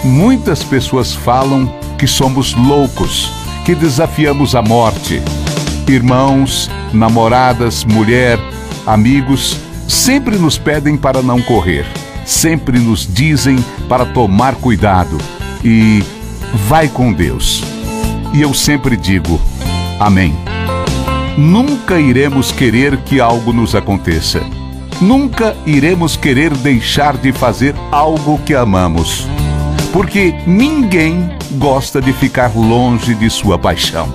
Muitas pessoas falam que somos loucos, que desafiamos a morte. Irmãos, namoradas, mulher, amigos, sempre nos pedem para não correr. Sempre nos dizem para tomar cuidado e vai com Deus. E eu sempre digo, amém. Nunca iremos querer que algo nos aconteça. Nunca iremos querer deixar de fazer algo que amamos. Porque ninguém gosta de ficar longe de sua paixão.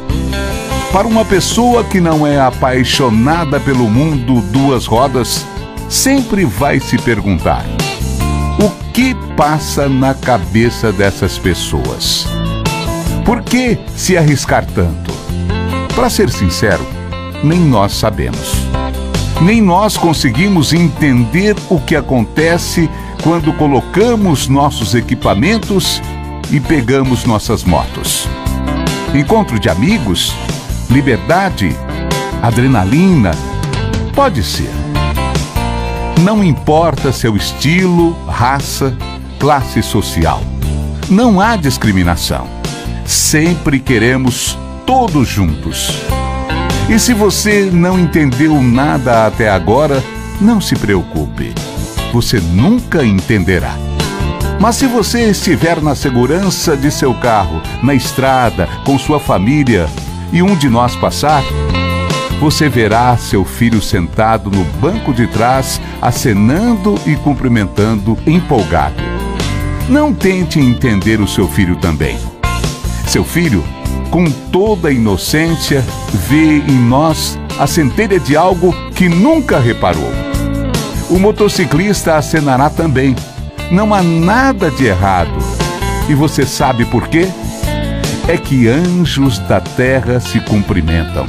Para uma pessoa que não é apaixonada pelo mundo duas rodas, sempre vai se perguntar: o que passa na cabeça dessas pessoas? Por que se arriscar tanto? Para ser sincero, nem nós sabemos. Nem nós conseguimos entender o que acontece quando colocamos nossos equipamentos e pegamos nossas motos. Encontro de amigos, liberdade, adrenalina, pode ser. Não importa seu estilo, raça, classe social. Não há discriminação. Sempre queremos todos juntos. E se você não entendeu nada até agora, não se preocupe. Você nunca entenderá. Mas se você estiver na segurança de seu carro, na estrada, com sua família, e um de nós passar, você verá seu filho sentado no banco de trás, acenando e cumprimentando, empolgado. Não tente entender o seu filho também. Seu filho, com toda a inocência, vê em nós a centelha de algo que nunca reparou. O motociclista acenará também. Não há nada de errado. E você sabe por quê? É que anjos da terra se cumprimentam.